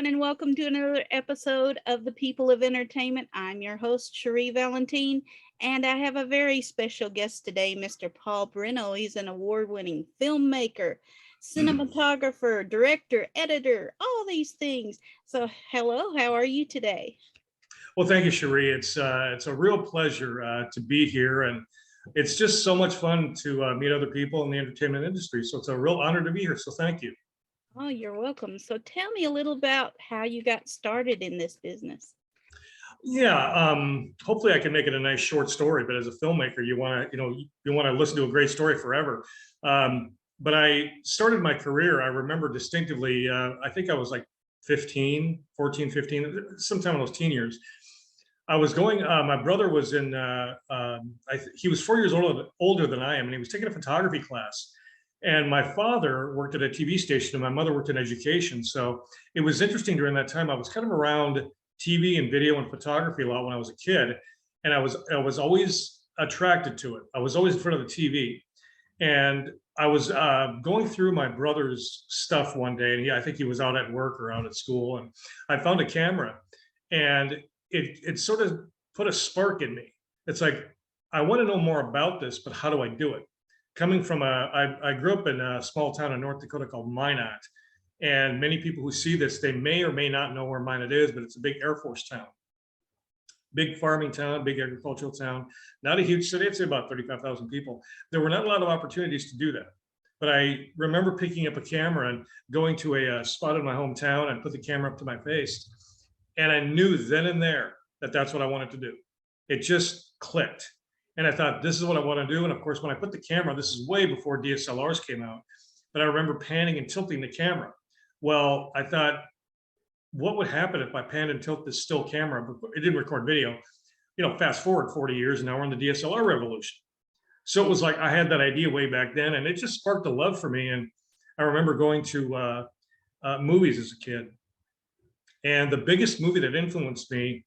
everyone, and welcome to another episode of the People of Entertainment. I'm your host, Cherri Valentine, and I have a very special guest today, Mr. Paul Brenno. He's an award-winning filmmaker, cinematographer, director, editor, all these things. So, hello, how are you today? Well, thank you, Cherri. It's a real pleasure to be here, and it's just so much fun to meet other people in the entertainment industry. So it's a real honor to be here. So thank you. Oh, you're welcome. So tell me a little about how you got started in this business. Yeah, hopefully I can make it a nice short story. But as a filmmaker, you want to, you want to listen to a great story forever. But I started my career. I remember distinctively. I think I was like 15, 14, 15, sometime in those teen years. I was going. My brother was in. He was 4 years older than I am, and he was taking a photography class. And my father worked at a TV station and my mother worked in education. So it was interesting during that time. I was kind of around TV and video and photography a lot when I was a kid. And I was always attracted to it. I was always in front of the TV. And I was going through my brother's stuff one day, and I think he was out at work or out at school. And I found a camera, and it sort of put a spark in me. It's like, I want to know more about this, but how do I do it? Coming from I grew up in a small town in North Dakota called Minot, and many people who see this, they may or may not know where Minot is, but it's a big Air Force town, big farming town, big agricultural town, not a huge city. I'd say about 35,000 people. There were not a lot of opportunities to do that, but I remember picking up a camera and going to a spot in my hometown and put the camera up to my face, and I knew then and there that that's what I wanted to do. It just clicked. And I thought, this is what I want to do. And of course, when I put the camera, this is way before DSLRs came out, but I remember panning and tilting the camera. Well, I thought, what would happen if I panned and tilt this still camera? It didn't record video. Fast forward 40 years, and now we're in the DSLR revolution. So it was like, I had that idea way back then, and it just sparked a love for me. And I remember going to movies as a kid. And the biggest movie that influenced me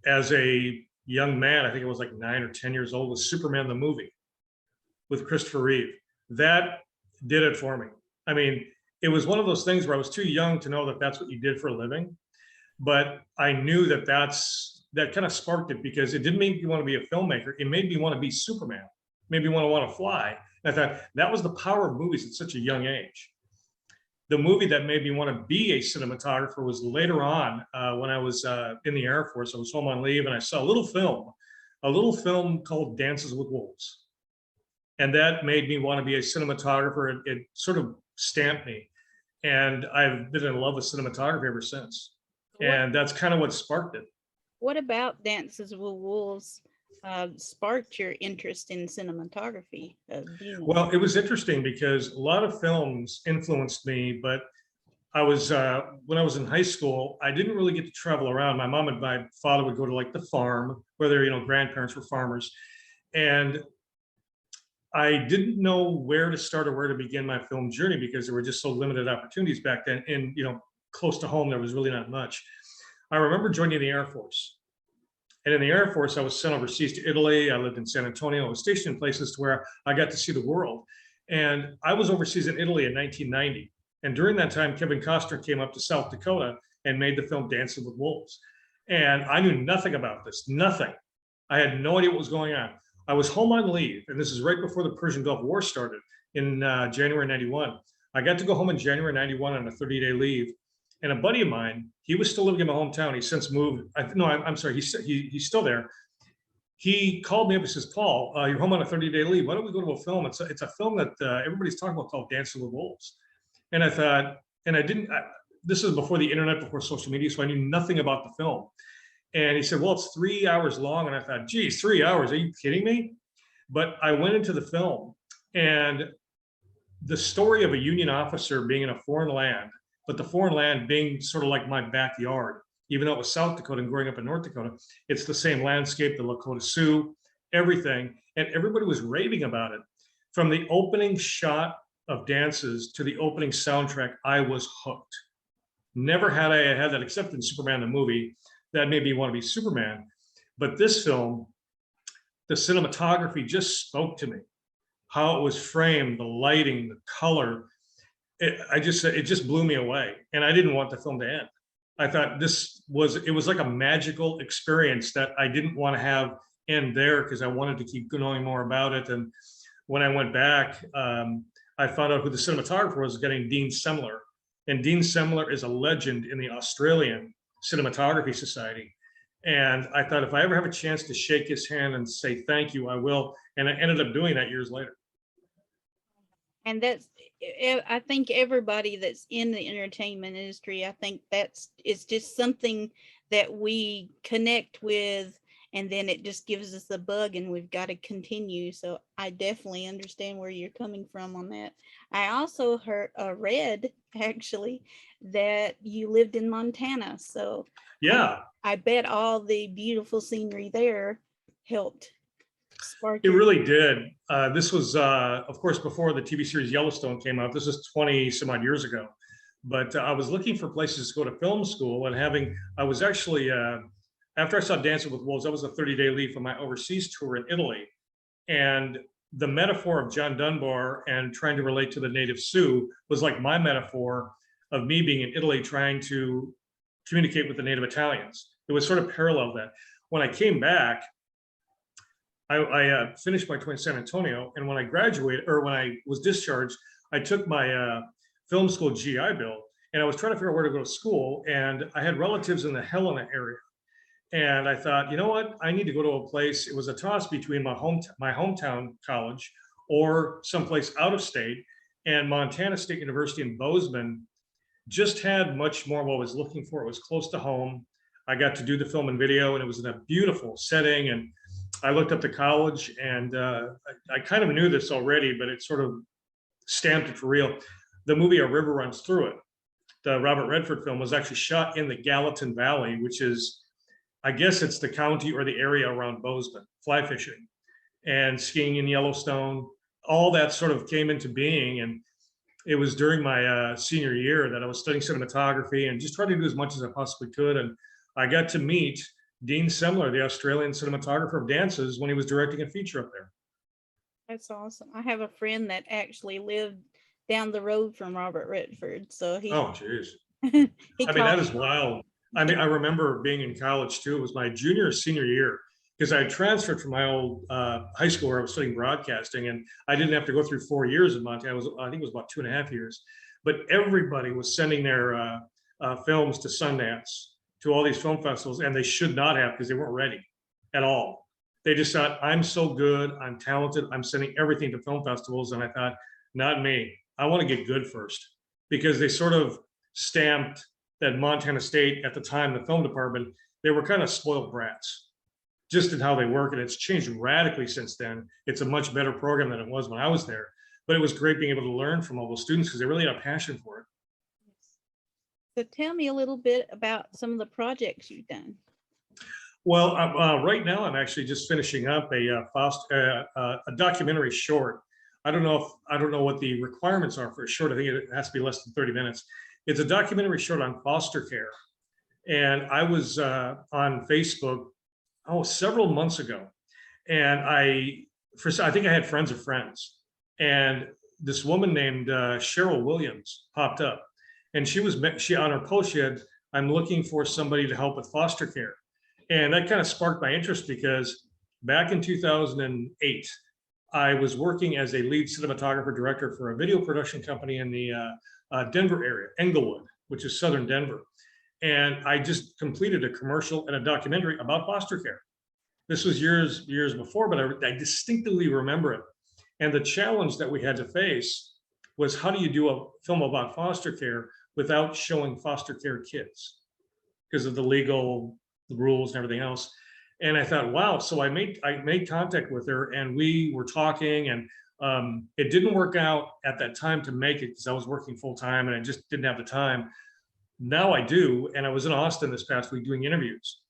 as a young man, I think it was like 9 or 10 years old, was Superman the movie with Christopher Reeve. That did it for me. I mean, it was one of those things where I was too young to know that that's what you did for a living, but I knew that that kind of sparked it, because it didn't make me want to be a filmmaker. It made me want to be Superman. It made me want to fly. And I thought that was the power of movies at such a young age. The movie that made me want to be a cinematographer was later on, when I was in the Air Force. I was home on leave, and I saw a little film called Dances with Wolves. And that made me want to be a cinematographer. It sort of stamped me. And I've been in love with cinematography ever since. And that's kind of what sparked it. What about Dances with Wolves sparked your interest in cinematography? Well, it was interesting because a lot of films influenced me, but I was when I was in high school, I didn't really get to travel around. My mom and my father would go to like the farm, where their grandparents were farmers, and I didn't know where to start or where to begin my film journey, because there were just so limited opportunities back then. And close to home, there was really not much. I remember joining the Air Force. And in the Air Force, I was sent overseas to Italy. I lived in San Antonio. I was stationed in places to where I got to see the world. And I was overseas in Italy in 1990. And during that time, Kevin Costner came up to South Dakota and made the film Dancing with Wolves. And I knew nothing about this, nothing. I had no idea what was going on. I was home on leave, and this is right before the Persian Gulf War started in January 91. I got to go home in January 91 on a 30-day leave. And a buddy of mine, he was still living in my hometown. He's since moved. I'm sorry. He's still there. He called me up and says, "Paul, you're home on a 30-day leave. Why don't we go to a film? It's a film that everybody's talking about called Dancing with Wolves." And I thought, and I didn't. This is before the internet, before social media, so I knew nothing about the film. And he said, "Well, it's 3 hours long." And I thought, "Geez, 3 hours? Are you kidding me?" But I went into the film, and the story of a Union officer being in a foreign land, but the foreign land being sort of like my backyard, even though it was South Dakota and growing up in North Dakota, it's the same landscape, the Lakota Sioux, everything. And everybody was raving about it. From the opening shot of Dances to the opening soundtrack, I was hooked. Never had I had that, except in Superman the movie. That made me want to be Superman. But this film, the cinematography just spoke to me. How it was framed, the lighting, the color. It just blew me away, and I didn't want the film to end. I thought it was like a magical experience that I didn't want to have end there because I wanted to keep knowing more about it. And when I went back, I found out who the cinematographer was, getting Dean Semler. And Dean Semler is a legend in the Australian Cinematography Society. And I thought if I ever have a chance to shake his hand and say thank you, I will. And I ended up doing that years later. And I think everybody that's in the entertainment industry, I think it's just something that we connect with, and then it just gives us a bug and we've got to continue. So I definitely understand where you're coming from on that. I also read actually that you lived in Montana. So Yeah, I bet all the beautiful scenery there helped spark it your. really did. This was, of course, before the TV series Yellowstone came out. This is 20 some odd years ago. But I was looking for places to go to film school, and I was actually, after I saw Dancing with Wolves, that was a 30-day leave from my overseas tour in Italy. And the metaphor of John Dunbar and trying to relate to the native Sioux was like my metaphor of me being in Italy trying to communicate with the native Italians. It was sort of parallel that. When I came back, I finished my tour in San Antonio, and when I graduated, or when I was discharged, I took my film school GI Bill, and I was trying to figure out where to go to school, and I had relatives in the Helena area, and I thought, you know what, I need to go to a place. It was a toss between my hometown college or someplace out of state, and Montana State University in Bozeman just had much more what I was looking for. It was close to home. I got to do the film and video, and it was in a beautiful setting. And I looked up the college, and I kind of knew this already, but it sort of stamped it for real. The movie A River Runs Through It, the Robert Redford film, was actually shot in the Gallatin Valley, which is, I guess it's the county or the area around Bozeman, fly fishing and skiing in Yellowstone. All that sort of came into being. And it was during my senior year that I was studying cinematography and just trying to do as much as I possibly could. And I got to meet Dean Semler, the Australian cinematographer of dances, when he was directing a feature up there. That's awesome. I have a friend that actually lived down the road from Robert Redford. So Oh, geez. he I mean, called. that is wild. I mean, I remember being in college too. It was my junior or senior year because I transferred from my old high school where I was studying broadcasting, and I didn't have to go through 4 years in Montana. I think it was about 2.5 years. But everybody was sending their films to Sundance, to all these film festivals, and they should not have because they weren't ready at all. They just thought, I'm so good, I'm talented, I'm sending everything to film festivals. And I thought, not me. I want to get good first, because they sort of stamped that Montana State at the time, the film department, they were kind of spoiled brats just in how they work. And it's changed radically since then. It's a much better program than it was when I was there. But it was great being able to learn from all those students because they really had a passion for it. So tell me a little bit about some of the projects you've done. Well, right now I'm actually just finishing up a documentary short. I don't know what the requirements are for a short. I think it has to be less than 30 minutes. It's a documentary short on foster care, and I was on Facebook several months ago, and I think I had friends of friends, and this woman named Cheryl Williams popped up, and she on her post she had, I'm looking for somebody to help with foster care. And that kind of sparked my interest because back in 2008, I was working as a lead cinematographer director for a video production company in the Denver area, Englewood, which is southern Denver. And I just completed a commercial and a documentary about foster care. This was years before, but I distinctly remember it. And the challenge that we had to face was, how do you do a film about foster care without showing foster care kids because of the legal rules and everything else? And I thought, wow. So I made contact with her, and we were talking, and it didn't work out at that time to make it because I was working full time and I just didn't have the time. Now I do, and I was in Austin this past week doing interviews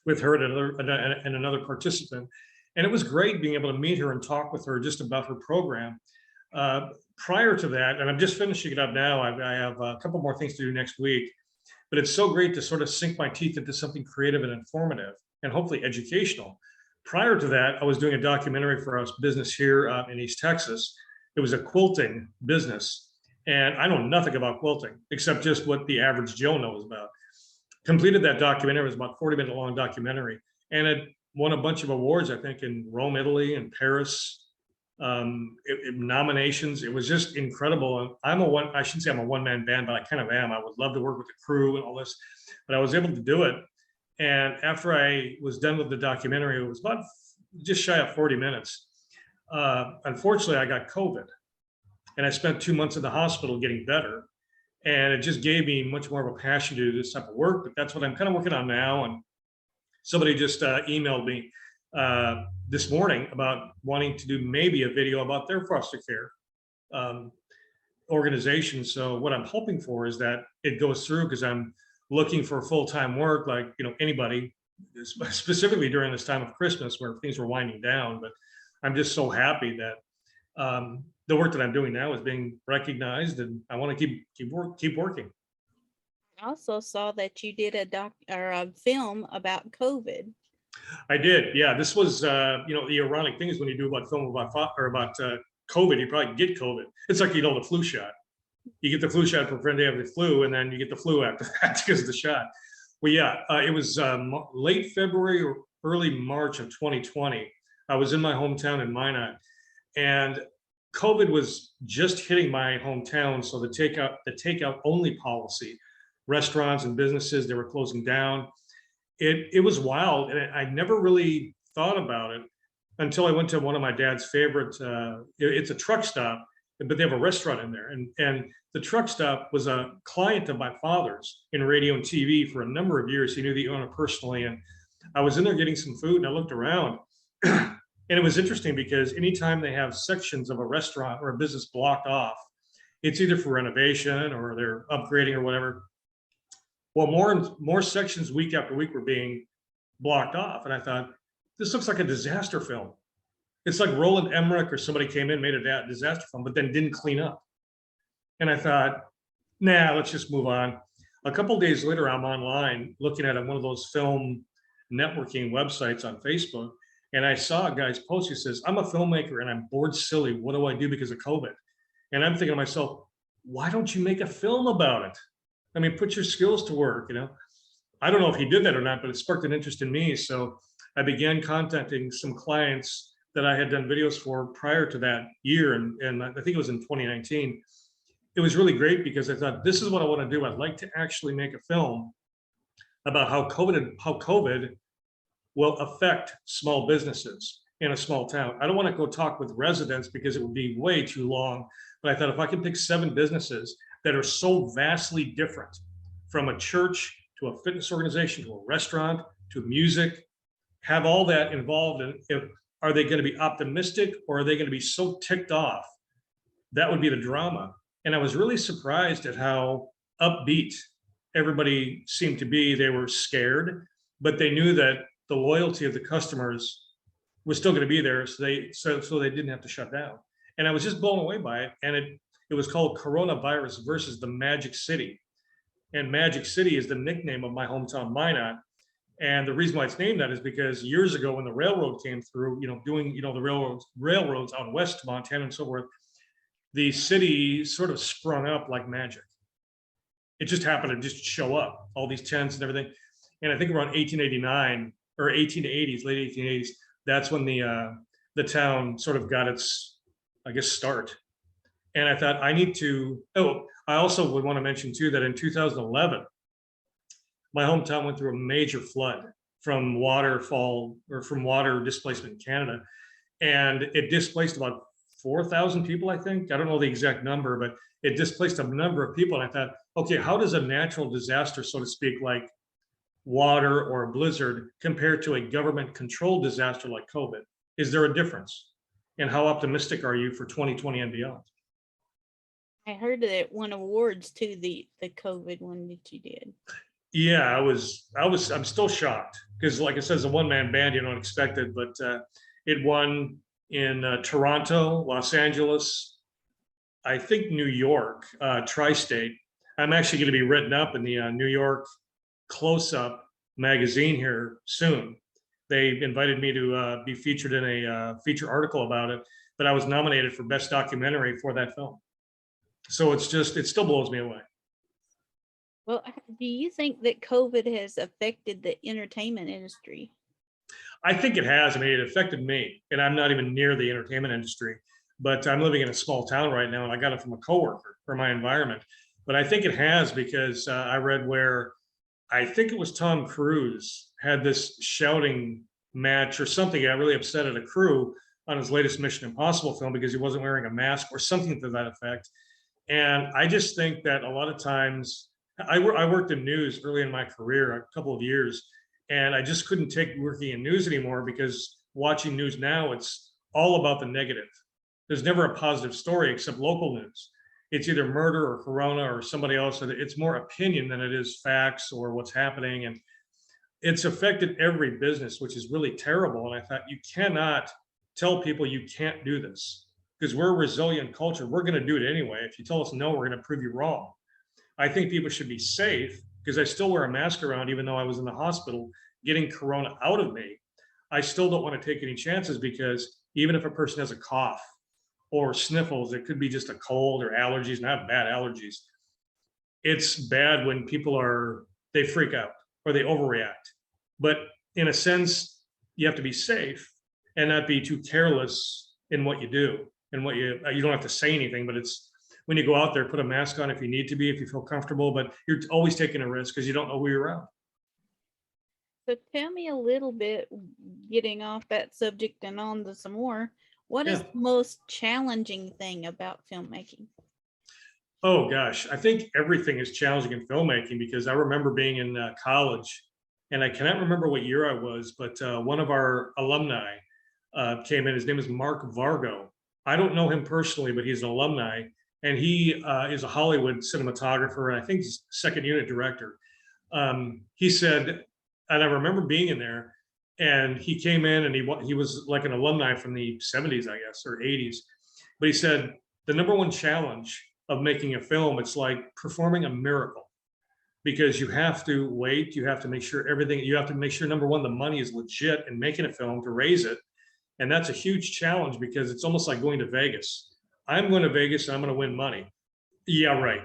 with her and another participant, and it was great being able to meet her and talk with her just about her program. Prior to that, and I'm just finishing it up now, I have a couple more things to do next week. But it's so great to sort of sink my teeth into something creative and informative and hopefully educational. Prior to that, I was doing a documentary for us business here in East Texas. It was a quilting business. And I know nothing about quilting except just what the average Joe knows about. completed that documentary. It was about 40-minute long documentary, and it won a bunch of awards, I think, in Rome, Italy, and Paris. Nominations. It was just incredible. I shouldn't say I'm a one-man band, but I kind of am. I would love to work with the crew and all this, but I was able to do it. And after I was done with the documentary, it was about just shy of 40 minutes. Unfortunately, I got COVID, and I spent 2 months in the hospital getting better. And it just gave me much more of a passion to do this type of work. But that's what I'm kind of working on now. And somebody just emailed me this morning about wanting to do maybe a video about their foster care organization. So what I'm hoping for is that it goes through, because I'm looking for full-time work, like, you know, anybody, specifically during this time of Christmas where things were winding down. But I'm just so happy that the work that I'm doing now is being recognized, and I want to keep working. I also saw that you did a film about COVID. I did, yeah. This was, you know, the ironic thing is when you do about film about COVID, you probably get COVID. It's like, you know, the flu shot. You get the flu shot for friend, they have the flu, and then you get the flu after that because of the shot. Well, yeah, it was late February or early March of 2020. I was in my hometown in Minot, and COVID was just hitting my hometown. So the takeout only policy, restaurants and businesses, they were closing down. It was wild, and I never really thought about it until I went to one of my dad's favorite. It's a truck stop, but they have a restaurant in there, and the truck stop was a client of my father's in radio and TV for a number of years. He knew the owner personally, and I was in there getting some food, and I looked around, and it was interesting because anytime they have sections of a restaurant or a business blocked off, it's either for renovation or they're upgrading or whatever. Well, more sections week after week were being blocked off. And I thought, this looks like a disaster film. It's like Roland Emmerich or somebody came in, made a disaster film, but then didn't clean up. And I thought, nah, let's just move on. A couple of days later, I'm online looking at one of those film networking websites on Facebook. And I saw a guy's post. He says, I'm a filmmaker and I'm bored silly. What do I do because of COVID? And I'm thinking to myself, why don't you make a film about it? I mean, put your skills to work, you know. I don't know if he did that or not, but it sparked an interest in me. So I began contacting some clients that I had done videos for prior to that year. And I think it was in 2019. It was really great because I thought, this is what I want to do. I'd like to actually make a film about how COVID will affect small businesses in a small town. I don't want to go talk with residents because it would be way too long. But I thought if I could pick 7 businesses that are so vastly different, from a church to a fitness organization to a restaurant to music, have all that involved in, are they going to be optimistic or are they going to be so ticked off? That would be the drama. And I was really surprised at how upbeat everybody seemed to be. They were scared, but they knew that the loyalty of the customers was still going to be there, so they didn't have to shut down. And I was just blown away by it. And it was called Coronavirus versus the Magic City. And Magic City is the nickname of my hometown, Minot. And the reason why it's named that is because years ago when the railroad came through, you know, doing, you know, the railroads out west to Montana and so forth, the city sort of sprung up like magic. It just happened to just show up, all these tents and everything. And I think around 1889 or 1880s, late 1880s, that's when the town sort of got its, I guess, start. And I thought I need to, I also would want to mention too, that in 2011, my hometown went through a major flood from waterfall or from water displacement in Canada. And it displaced about 4,000 people, I think. I don't know the exact number, but it displaced a number of people. And I thought, okay, how does a natural disaster, so to speak, like water or a blizzard compare to a government controlled disaster like COVID? Is there a difference? And how optimistic are you for 2020 and beyond? I heard that it won awards to the COVID one that you did. Yeah, I'm still shocked because, like I said, it's a one-man band, you don't expect it, but it won in Toronto, Los Angeles, I think New York, tri-state. I'm actually going to be written up in the New York Close-Up magazine here soon. They invited me to be featured in a feature article about it, but I was nominated for Best Documentary for that film. So it still blows me away. Well, do you think that COVID has affected the entertainment industry? I think it has. I mean, it affected me, and I'm not even near the entertainment industry, but I'm living in a small town right now, and I got it from a coworker for my environment. But I think it has because I read where I think it was Tom Cruise had this shouting match or something. Got really upset at a crew on his latest Mission Impossible film because he wasn't wearing a mask or something to that effect. And I just think that a lot of times, I worked in news early in my career, a couple of years, and I just couldn't take working in news anymore because watching news now, it's all about the negative. There's never a positive story except local news. It's either murder or corona or somebody else. It's more opinion than it is facts or what's happening. And it's affected every business, which is really terrible. And I thought, you cannot tell people you can't do this because we're a resilient culture. We're going to do it anyway. If you tell us no, we're going to prove you wrong. I think people should be safe because I still wear a mask around, even though I was in the hospital getting corona out of me. I still don't want to take any chances because even if a person has a cough or sniffles, it could be just a cold or allergies, and I have bad allergies. It's bad when people they freak out or they overreact. But in a sense, you have to be safe and not be too careless in what you do and what you don't have to say anything, but it's when you go out there, put a mask on if you need to be, if you feel comfortable, but you're always taking a risk because you don't know who you're around. So tell me a little bit, getting off that subject and on to some more. What is Yeah. the most challenging thing about filmmaking? Oh gosh, I think everything is challenging in filmmaking because I remember being in college, and I cannot remember what year I was, but one of our alumni came in. His name is Mark Vargo. I don't know him personally, but he's an alumni, and he is a Hollywood cinematographer, and I think he's second unit director. He said, and I remember being in there, and he came in, and he was like an alumni from the 70s, I guess, or 80s, but he said the number one challenge of making a film, it's like performing a miracle because you have to wait, you have to make sure everything, you have to make sure number one, the money is legit and making a film to raise it. And that's a huge challenge because it's almost like going to Vegas. I'm going to Vegas and I'm going to win money. Yeah, right.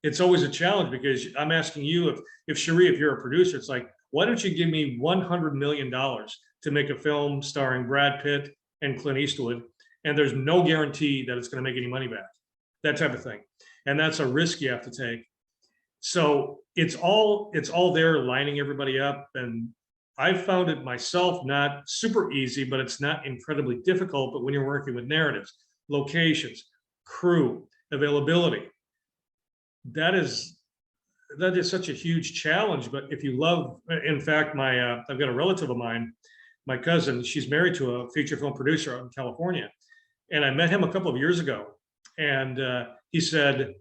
It's always a challenge because I'm asking you if Cherri, if you're a producer, it's like, why don't you give me $100 million to make a film starring Brad Pitt and Clint Eastwood? And there's no guarantee that it's going to make any money back, that type of thing. And that's a risk you have to take. So it's all there lining everybody up. And I've found it myself not super easy, but it's not incredibly difficult. But when you're working with narratives, locations, crew, availability, that is such a huge challenge. But if you love, in fact, I've got a relative of mine, my cousin, she's married to a feature film producer out in California. And I met him a couple of years ago. And he said,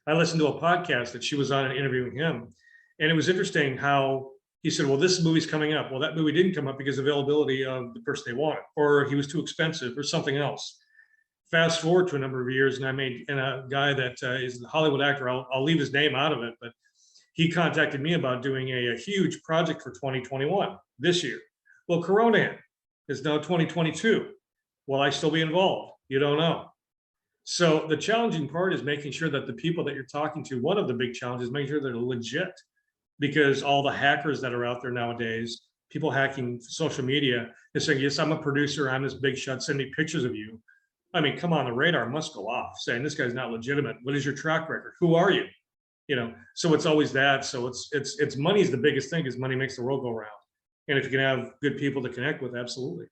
I listened to a podcast that she was on and interviewing him. And it was interesting how he said, well, this movie's coming up. Well, that movie didn't come up because of availability of the person they wanted, or he was too expensive or something else. Fast forward to a number of years, and a guy that is a Hollywood actor, I'll leave his name out of it, but he contacted me about doing a huge project for 2021 this year. Well, Corona is now 2022. Will I still be involved? You don't know. So the challenging part is making sure that the people that you're talking to, one of the big challenges, making sure they're legit, because all the hackers that are out there nowadays, people hacking social media, is saying, yes, I'm a producer, I'm this big shot, send me pictures of you. I mean, come on, the radar must go off saying this guy's not legitimate. What is your track record? Who are you? So it's always that. So it's money is the biggest thing because money makes the world go round. And if you can have good people to connect with, absolutely.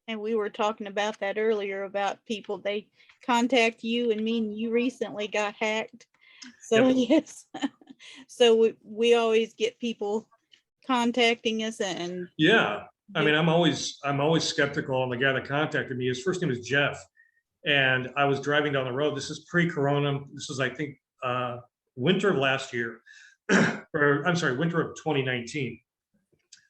And we were talking about that earlier about people, they contact you, and me and you recently got hacked. So Yep. yes. So we always get people contacting us and Yeah. I mean, I'm always skeptical. And the guy that contacted me, his first name is Jeff. And I was driving down the road. This is pre-corona. This was, I think, winter of last year, or I'm sorry, winter of 2019.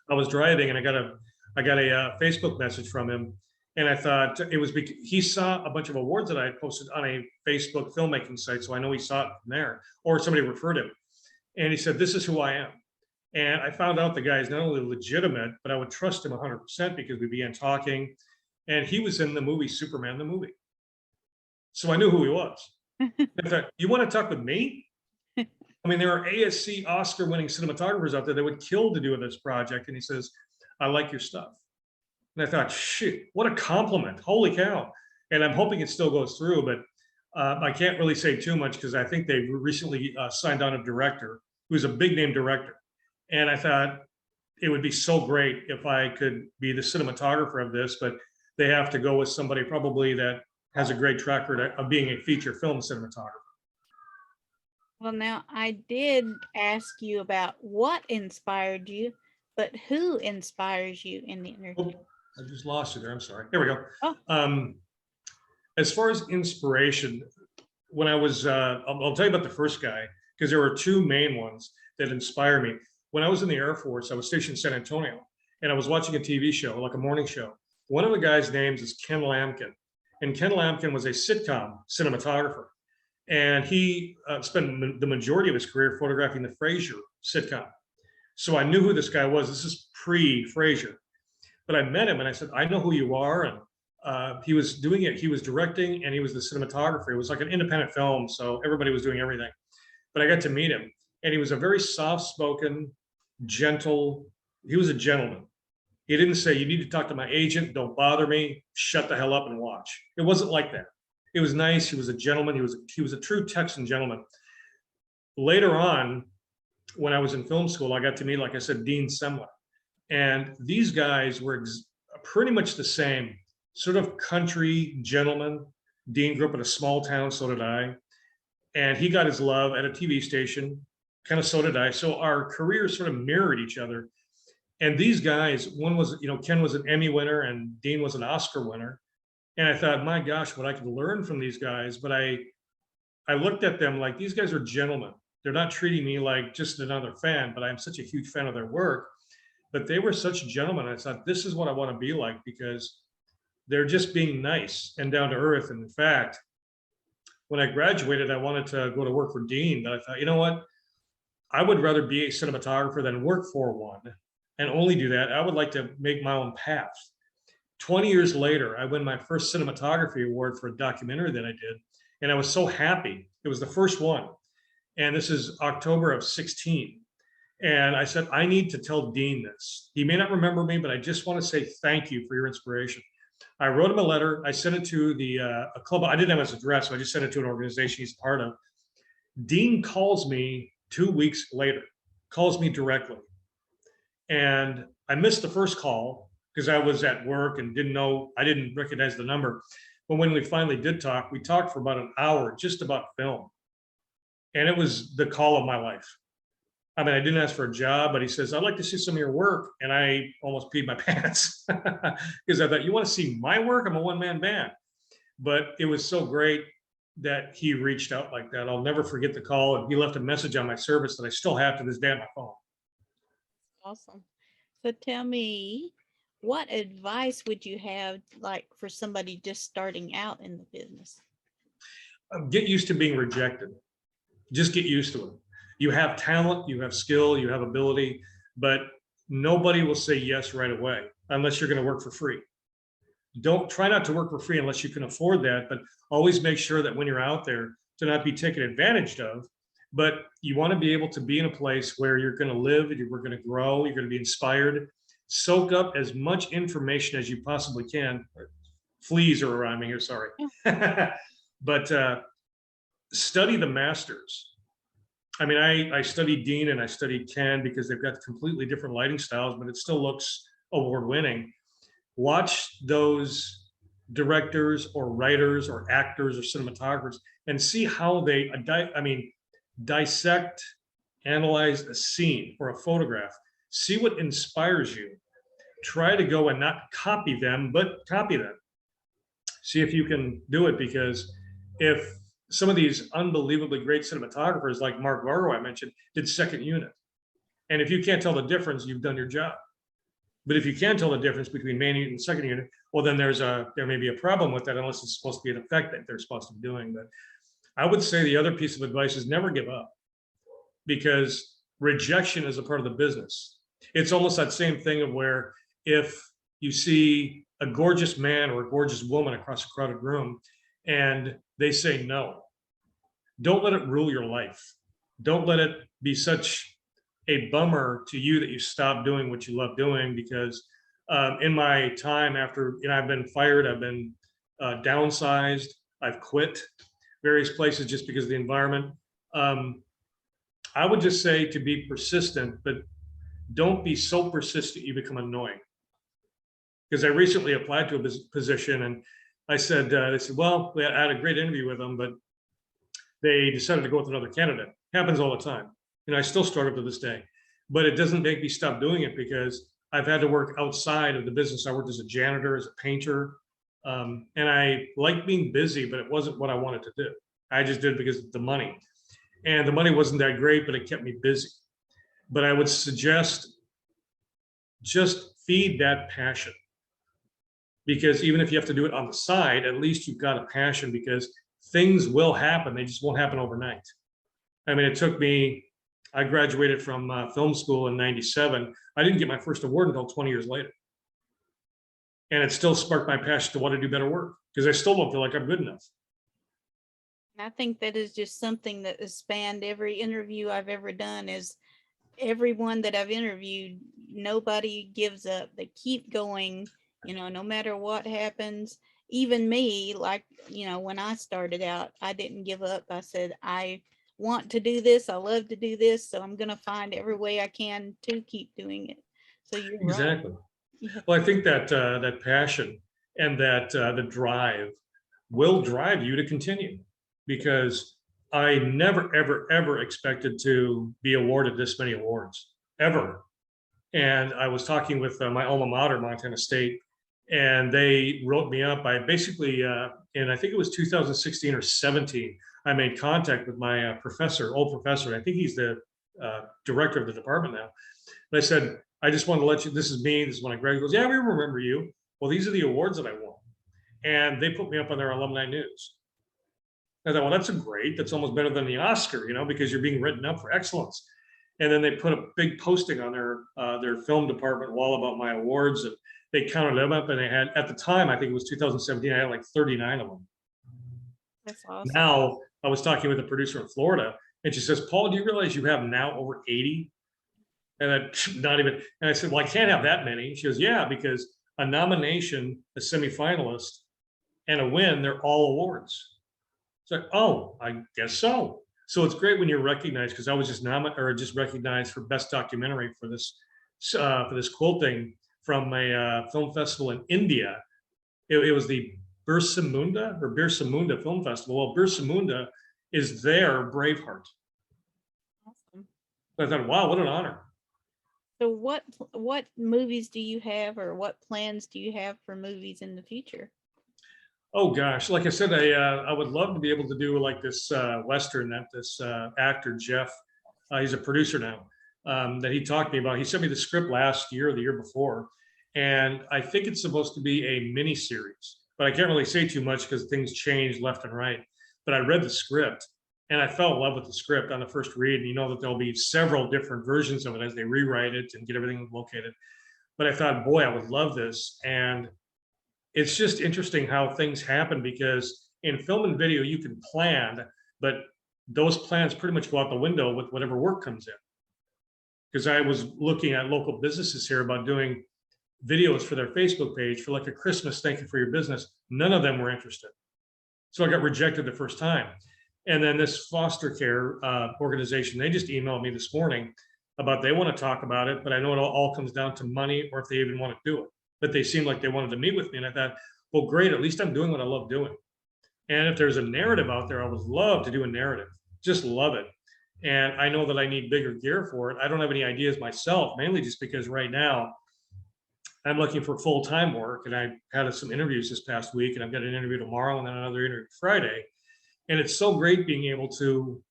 I was driving and I got a Facebook message from him, and I thought it was because he saw a bunch of awards that I had posted on a Facebook filmmaking site, so I know he saw it from there, or somebody referred him, and he said, "This is who I am." And I found out the guy is not only legitimate, but I would trust him 100% because we began talking, and he was in the movie Superman the movie, so I knew who he was. I thought, "You want to talk with me?" I mean, there are ASC Oscar-winning cinematographers out there that would kill to do this project. And he says, I like your stuff. And I thought, shit, what a compliment. Holy cow. And I'm hoping it still goes through, but I can't really say too much because I think they recently signed on a director who's a big name director. And I thought it would be so great if I could be the cinematographer of this, but they have to go with somebody probably that has a great track record of being a feature film cinematographer. Well, now I did ask you about what inspired you, but who inspires you in the entertainment? I just lost you there. I'm sorry. Here we go. Oh. As far as inspiration, when I was, I'll tell you about the first guy, because there were two main ones that inspire me. When I was in the Air Force, I was stationed in San Antonio, and I was watching a TV show, like a morning show. One of the guys' names is Ken Lampkin, and Ken Lampkin was a sitcom cinematographer. And he spent the majority of his career photographing the Frasier sitcom. So I knew who this guy was. This is pre-Frasier. But I met him and I said, I know who you are. And he was doing it. He was directing and he was the cinematographer. It was like an independent film. So everybody was doing everything. But I got to meet him. And he was a very soft-spoken, gentle, he was a gentleman. He didn't say, you need to talk to my agent. Don't bother me. Shut the hell up and watch. It wasn't like that. It was nice. He was a gentleman. He was a true Texan gentleman. Later on, when I was in film school, I got to meet, like I said, Dean Semler. And these guys were pretty much the same, sort of country gentlemen. Dean grew up in a small town, so did I. And he got his love at a TV station, kind of so did I. So our careers sort of mirrored each other. And these guys, one was, Ken was an Emmy winner and Dean was an Oscar winner. And I thought, my gosh, what I could learn from these guys. But I looked at them like these guys are gentlemen. They're not treating me like just another fan, but I'm such a huge fan of their work. But they were such gentlemen. I thought, this is what I want to be like, because they're just being nice and down to earth. And in fact, when I graduated, I wanted to go to work for Dean, but I thought, you know what? I would rather be a cinematographer than work for one and only do that. I would like to make my own path. 20 years later, I win my first cinematography award for a documentary that I did. And I was so happy. It was the first one. And this is October of 16. And I said, I need to tell Dean this. He may not remember me, but I just want to say thank you for your inspiration. I wrote him a letter. I sent it to a club. I didn't have his address, so I just sent it to an organization he's part of. Dean calls me 2 weeks later, calls me directly. And I missed the first call because I was at work and I didn't recognize the number. But when we finally did talk, we talked for about an hour just about film. And it was the call of my life. I mean, I didn't ask for a job, but he says, I'd like to see some of your work. And I almost peed my pants because I thought, you want to see my work? I'm a one-man band. But it was so great that he reached out like that. I'll never forget the call. And he left a message on my service that I still have to this day on my phone. Awesome. So tell me, what advice would you have like for somebody just starting out in the business? Get used to being rejected. Just get used to it. You have talent, you have skill, you have ability, but nobody will say yes right away unless you're going to work for free. Don't try not to work for free unless you can afford that, but always make sure that when you're out there to not be taken advantage of, but you want to be able to be in a place where you're going to live, you're going to grow, you're going to be inspired. Soak up as much information as you possibly can. Fleas are rhyming here, sorry. But study the masters. I mean, I studied Dean and I studied Ken because they've got completely different lighting styles, but it still looks award-winning. Watch those directors or writers or actors or cinematographers and see how they, dissect, analyze a scene or a photograph. See what inspires you. Try to go and not copy them, but copy them. See if you can do it, because if some of these unbelievably great cinematographers like Mark Vargo I mentioned did second unit. And if you can't tell the difference, you've done your job. But if you can tell the difference between main unit and second unit, well, then there may be a problem with that unless it's supposed to be an effect that they're supposed to be doing. But I would say the other piece of advice is never give up, because rejection is a part of the business. It's almost that same thing of where if you see a gorgeous man or a gorgeous woman across a crowded room and they say no, don't let it rule your life. don't let it be such a bummer to you that you stop doing what you love doing. Because in my time after, I've been fired, I've been downsized, I've quit various places just because of the environment. Um, I would just say to be persistent, but don't be so persistent you become annoying. Because I recently applied to a position, and they said, well, I had a great interview with them, but they decided to go with another candidate. Happens all the time. I still struggle to this day, but it doesn't make me stop doing it, because I've had to work outside of the business. I worked as a janitor, as a painter, and I like being busy, but it wasn't what I wanted to do. I just did it because of the money, and the money wasn't that great, but it kept me busy. But I would suggest just feed that passion, because even if you have to do it on the side, at least you've got a passion, because things will happen. They just won't happen overnight. I mean, it took me, I graduated from film school in 97. I didn't get my first award until 20 years later. And it still sparked my passion to want to do better work, because I still don't feel like I'm good enough. I think that is just something that has spanned every interview I've ever done. Is everyone that I've interviewed, nobody gives up. They keep going, no matter what happens. Even me, like, when I started out, I didn't give up. I said, I want to do this. I love to do this. So I'm going to find every way I can to keep doing it. So you're right. Exactly. Yeah. Well, I think that that passion and that the drive will drive you to continue, because I never, ever, ever expected to be awarded this many awards, ever. And I was talking with my alma mater, Montana State, and they wrote me up. I basically, and I think it was 2016 or 17, I made contact with my old professor. I think he's the director of the department now. And I said, I just want to let you, this is me, this is when I graduated. He goes, yeah, we remember you. Well, these are the awards that I won. And they put me up on their alumni news. I thought, well, that's great. That's almost better than the Oscar, because you're being written up for excellence. And then they put a big posting on their film department wall about my awards, and they counted them up, and they had, at the time, I think it was 2017, I had like 39 of them. That's awesome. Now, I was talking with a producer in Florida, and she says, Paul, do you realize you have now over 80? And not even, and I said, well, I can't have that many. She goes, yeah, because a nomination, a semi-finalist, and a win, they're all awards. It's like, oh, I guess so. So it's great when you're recognized, because I was just recognized for best documentary for this quilting from a film festival in India. It was the Birsamunda Film Festival. Well, Birsamunda is their Braveheart. Awesome. I thought, wow, what an honor. So what movies do you have, or what plans do you have for movies in the future? Oh gosh, like I said, I would love to be able to do like this Western that this actor, Jeff, he's a producer now, that he talked to me about. He sent me the script last year or the year before, and I think it's supposed to be a mini series, but I can't really say too much because things change left and right. But I read the script, and I fell in love with the script on the first read, and that there'll be several different versions of it as they rewrite it and get everything located. But I thought, boy, I would love this. And it's just interesting how things happen, because in film and video, you can plan, but those plans pretty much go out the window with whatever work comes in. Because I was looking at local businesses here about doing videos for their Facebook page for like a Christmas thank you for your business. None of them were interested. So I got rejected the first time. And then this foster care organization, they just emailed me this morning about they want to talk about it, but I know it all comes down to money, or if they even want to do it. But they seemed like they wanted to meet with me. And I thought, well, great, at least I'm doing what I love doing. And if there's a narrative out there, I would love to do a narrative, just love it. And I know that I need bigger gear for it. I don't have any ideas myself, mainly just because right now I'm looking for full-time work. And I had some interviews this past week, and I've got an interview tomorrow and then another interview Friday. And it's so great being able to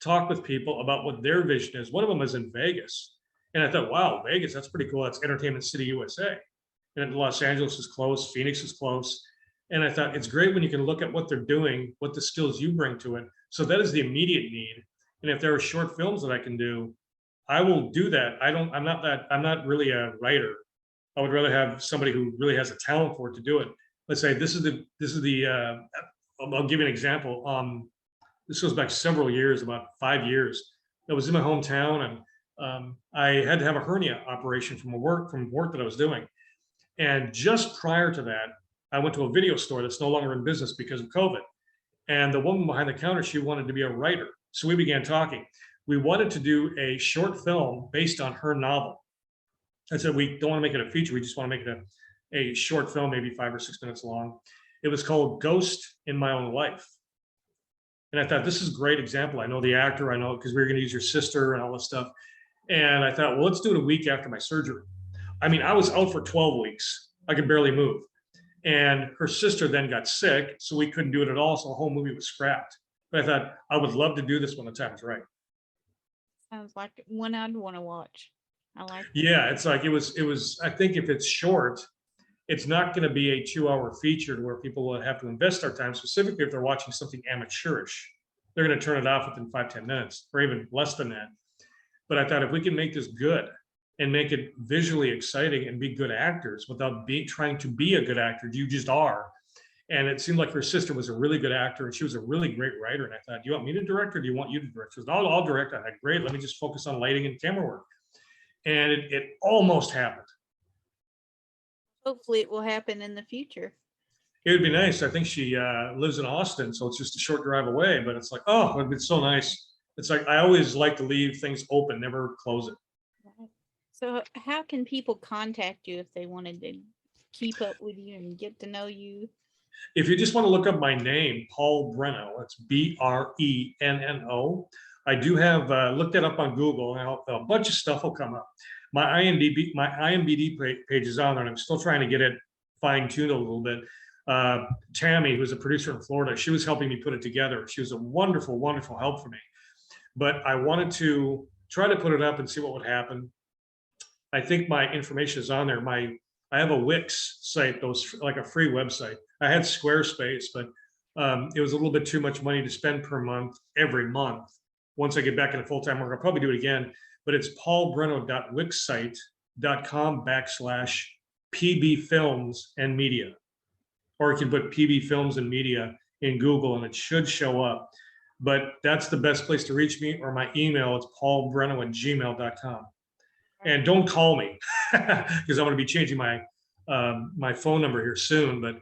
talk with people about what their vision is. One of them is in Vegas. And I thought, wow, Vegas, that's pretty cool. That's Entertainment City, USA. And Los Angeles is close, Phoenix is close. And I thought it's great when you can look at what they're doing, what the skills you bring to it. So that is the immediate need. And if there are short films that I can do, I will do that. I'm not really a writer. I would rather have somebody who really has a talent for it to do it. Let's say I'll give you an example. This goes back several years, about 5 years. It was in my hometown, and I had to have a hernia operation from work that I was doing. And just prior to that, I went to a video store that's no longer in business because of COVID. And the woman behind the counter, she wanted to be a writer. So we began talking. We wanted to do a short film based on her novel. I said, we don't want to make it a feature. We just want to make it a short film, maybe 5 or 6 minutes long. It was called Ghost in My Own Life. And I thought, this is a great example. I know the actor, I know, because we were going to use your sister and all this stuff. And I thought, well, let's do it a week after my surgery. I mean, I was out for 12 weeks. I could barely move. And her sister then got sick, so we couldn't do it at all. So the whole movie was scrapped. But I thought, I would love to do this when the time is right. Sounds like one I'd want to watch. I like that. Yeah, it's like it was, I think if it's short, it's not going to be a 2-hour feature where people will have to invest their time, specifically if they're watching something amateurish. They're going to turn it off within 5-10 minutes, or even less than that. But I thought if we can make this good and make it visually exciting and be good actors without trying to be a good actor, you just are. And it seemed like her sister was a really good actor and she was a really great writer. And I thought, do you want me to direct or do you want you to direct? She said, I'll direct. I thought, great, let me just focus on lighting and camera work. And it almost happened. Hopefully it will happen in the future. It would be nice. I think she lives in Austin, so it's just a short drive away, but it's like, oh, it'd be so nice. It's like, I always like to leave things open, never close it. So how can people contact you if they wanted to keep up with you and get to know you? If you just want to look up my name, Paul Brenno, that's Brenno. I do have looked that up on Google, and a bunch of stuff will come up. My IMDb page is on there, and I'm still trying to get it fine-tuned a little bit. Tammy, who's a producer in Florida, she was helping me put it together. She was a wonderful, wonderful help for me. But I wanted to try to put it up and see what would happen. I think my information is on there. I have a Wix site that was like a free website. I had Squarespace, but it was a little bit too much money to spend per month every month. Once I get back into full-time work, I'll probably do it again. But it's paulbrenno.wixsite.com/PB Films and Media. Or you can put PB Films and Media in Google and it should show up. But that's the best place to reach me, or my email, it's paulbrenno@gmail.com. And don't call me because I'm going to be changing my my phone number here soon. But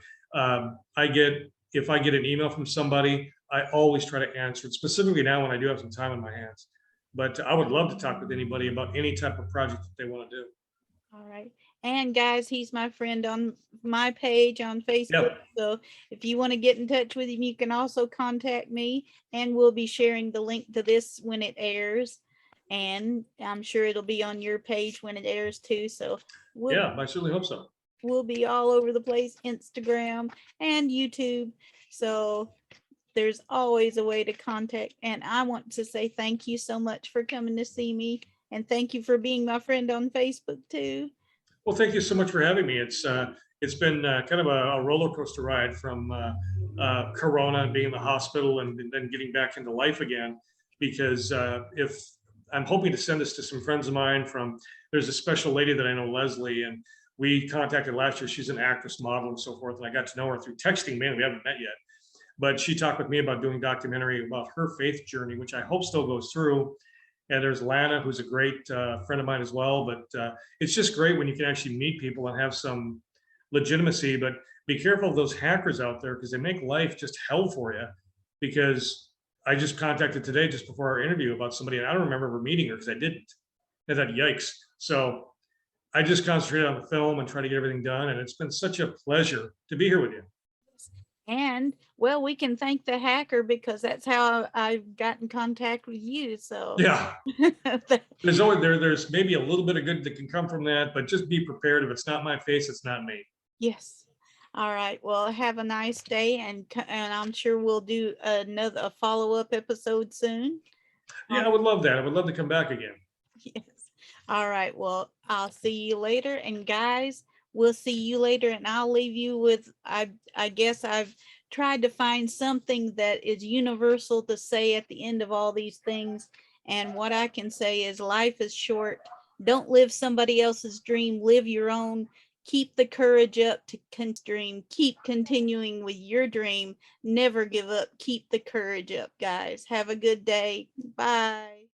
if I get an email from somebody, I always try to answer it, specifically now when I do have some time on my hands. But I would love to talk with anybody about any type of project that they want to do. All right. And guys, he's my friend on my page on Facebook. Yep. So if you want to get in touch with him, you can also contact me, and we'll be sharing the link to this when it airs. And I'm sure it'll be on your page when it airs too. So Yeah, I certainly hope so. We'll be all over the place, Instagram and YouTube. So there's always a way to contact. And I want to say thank you so much for coming to see me. And thank you for being my friend on Facebook too. Well, thank you so much for having me. It's been kind of a roller coaster ride from Corona and being in the hospital and then getting back into life again. Because if I'm hoping to send this to some friends of mine there's a special lady that I know, Leslie, and we contacted last year. She's an actress, model, and so forth. And I got to know her through texting, man. We haven't met yet. But she talked with me about doing a documentary about her faith journey, which I hope still goes through. And there's Lana, who's a great friend of mine as well. But it's just great when you can actually meet people and have some legitimacy. But be careful of those hackers out there because they make life just hell for you. Because I just contacted today, just before our interview, about somebody, and I don't remember ever meeting her because I didn't. I thought, yikes. So I just concentrated on the film and try to get everything done. And it's been such a pleasure to be here with you. And well, we can thank the hacker because that's how I've got in contact with you. So yeah, there's maybe a little bit of good that can come from that, but just be prepared. If it's not my face, it's not me. Yes. All right. Well, have a nice day, and I'm sure we'll do a follow-up episode soon. Yeah, I would love that. I would love to come back again. Yes. All right. Well, I'll see you later, and guys, we'll see you later, and I'll leave you with I guess I've tried to find something that is universal to say at the end of all these things, and what I can say is life is short. Don't live somebody else's dream, live your own. Keep the courage up to dream. Keep continuing with your dream. Never give up. Keep the courage up, guys. Have a good day. Bye.